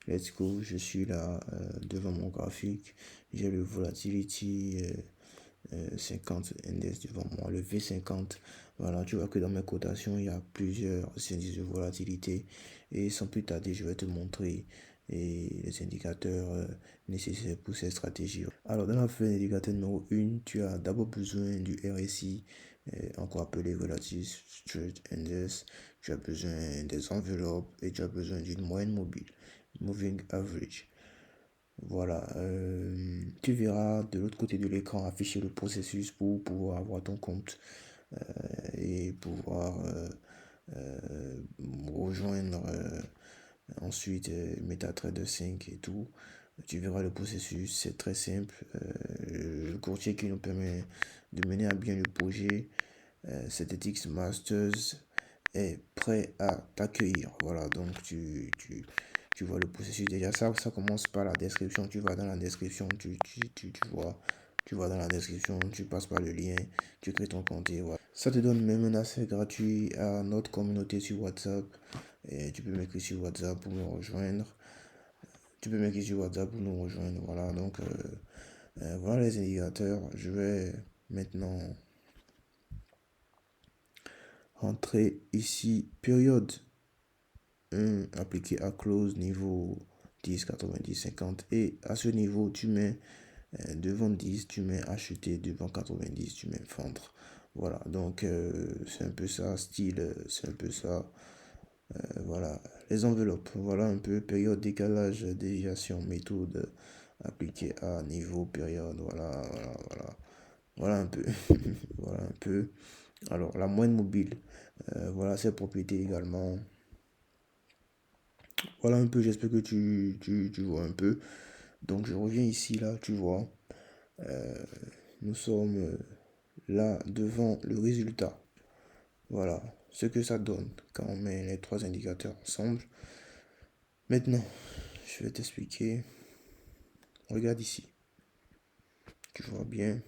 Let's go, je suis là devant mon graphique. J'ai le Volatility 50 index devant moi, le V50. Voilà, tu vois que dans mes cotations, il y a plusieurs indices de volatilité. Et sans plus tarder, je vais te montrer les indicateurs nécessaires pour cette stratégie. Alors, dans la feuille d'indicateur numéro 1, tu as d'abord besoin du RSI, encore appelé Relative Strength Index. Tu as besoin des enveloppes et tu as besoin d'une moyenne mobile, Moving Average. Voilà, tu verras de l'autre côté de l'écran afficher le processus pour pouvoir avoir ton compte et pouvoir rejoindre ensuite MetaTrader 5 et tout. Tu verras le processus, c'est très simple. Le courtier qui nous permet de mener à bien le projet, Synthetics Masters, est prêt à t'accueillir. Voilà, donc tu vois le processus déjà. Ça commence par la description. Tu vas dans la description, tu vois dans la description, tu passes par le lien, tu crées ton compte et voilà. Ça te donne même un accès gratuit à notre communauté sur WhatsApp. Et tu peux m'écrire sur WhatsApp pour me rejoindre. Tu peux m'écrire sur WhatsApp pour nous rejoindre. Voilà, donc voilà les indicateurs. Je vais maintenant rentrer ici, période 1 appliqué à close niveau 10, 90, 50. Et à ce niveau, tu mets devant 10, tu mets acheter, devant 90, tu mets vendre. Voilà, donc c'est un peu ça, style, c'est un peu ça. Voilà, les enveloppes, voilà un peu période, décalage, déviation, méthode appliquée à niveau, période, voilà un peu, voilà un peu. Alors, la moyenne mobile, voilà ses propriétés également. Voilà un peu, j'espère que tu vois un peu. Donc, je reviens ici, là, tu vois. Nous sommes là devant le résultat. Voilà ce que ça donne quand on met les trois indicateurs ensemble. Maintenant, je vais t'expliquer. Regarde ici. Tu vois bien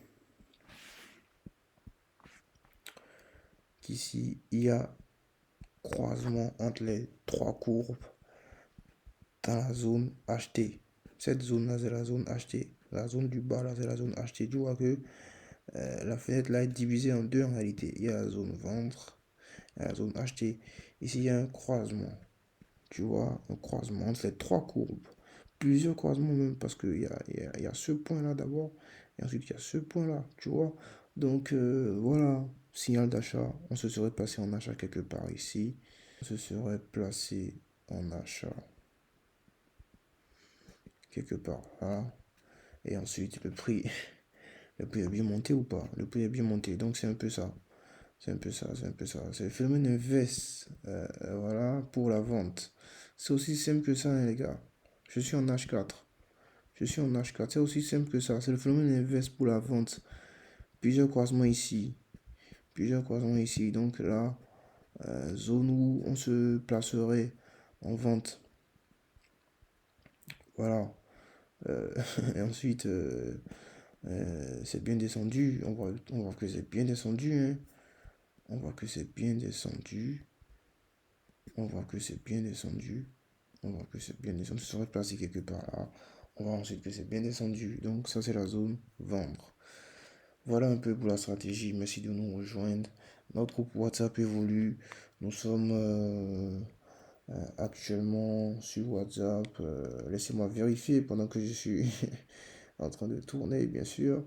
qu'ici, il y a croisement entre les trois courbes dans la zone achetée. Cette zone-là, c'est la zone achetée. La zone du bas, là, c'est la zone achetée. Tu vois que la fenêtre, là, est divisée en deux en réalité. Il y a la zone vendre et la zone achetée. Ici, il y a un croisement. Tu vois, un croisement entre les trois courbes. Plusieurs croisements même, parce qu'il y a ce point-là d'abord, et ensuite il y a ce point-là, tu vois. Donc voilà, signal d'achat, on se serait placé en achat quelque part ici. On se serait placé en achat quelque part là. Et ensuite le prix, le prix est bien monté ou pas? Le prix est bien monté, donc c'est un peu ça. C'est un peu ça, c'est un peu ça. C'est le phénomène inverse, voilà, pour la vente. C'est aussi simple que ça, hein, les gars. Je suis en H4. Je suis en H4. C'est aussi simple que ça. C'est le phénomène inverse pour la vente. Plusieurs croisements ici. Plusieurs croisements ici. Donc là, zone où on se placerait en vente. Voilà. Et ensuite, c'est bien descendu. On voit que c'est bien descendu, hein. On voit que c'est bien descendu. On voit que c'est bien descendu. On voit que c'est bien descendu. Ça serait placé quelque part là. On voit ensuite que c'est bien descendu. Donc ça, c'est la zone vendre. Voilà un peu pour la stratégie. Merci de nous rejoindre. Notre groupe WhatsApp évolue. Nous sommes actuellement sur WhatsApp. Laissez-moi vérifier pendant que je suis en train de tourner, bien sûr.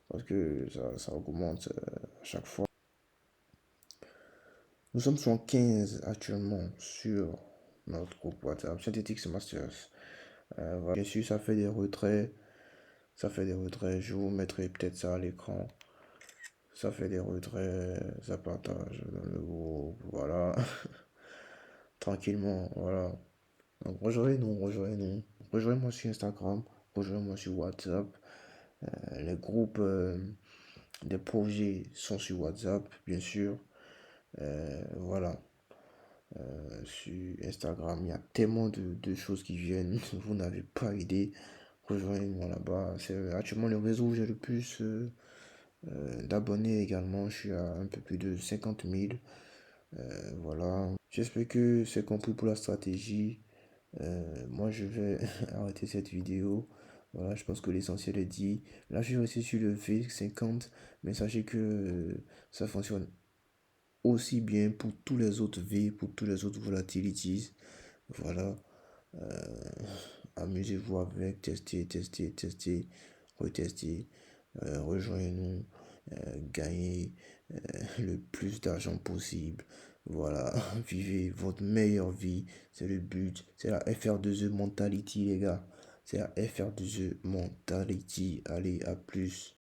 Parce que ça augmente à chaque fois. Nous sommes 115 actuellement sur notre groupe WhatsApp. Synthetics Masters. Voilà. Bien sûr, ça fait des retraits. Ça fait des retraits. Je vous mettrai peut-être ça à l'écran. Ça fait des retraits, ça partage dans le groupe, voilà. Tranquillement, voilà. Donc rejoignez-nous, rejoignez-nous. Rejoignez-moi sur Instagram, rejoignez-moi sur WhatsApp. Les groupes des projets sont sur WhatsApp, bien sûr. Voilà. Sur Instagram, il y a tellement de choses qui viennent. Vous n'avez pas idée. Rejoignez-moi là-bas. C'est actuellement le réseau où j'ai le plus d'abonnés également. Je suis à un peu plus de 50 000. Voilà. J'espère que c'est compris pour la stratégie. Moi, je vais arrêter cette vidéo. Voilà, je pense que l'essentiel est dit. Là, je suis resté sur le V50, mais sachez que ça fonctionne aussi bien pour tous les autres V, pour tous les autres volatilities. Voilà. Euh, Amusez-vous avec, testez, testez, testez, retestez, rejoignez-nous, gagnez le plus d'argent possible. Voilà, vivez votre meilleure vie, c'est le but, c'est la FR2E mentality les gars, c'est la FR2E mentality, allez à plus.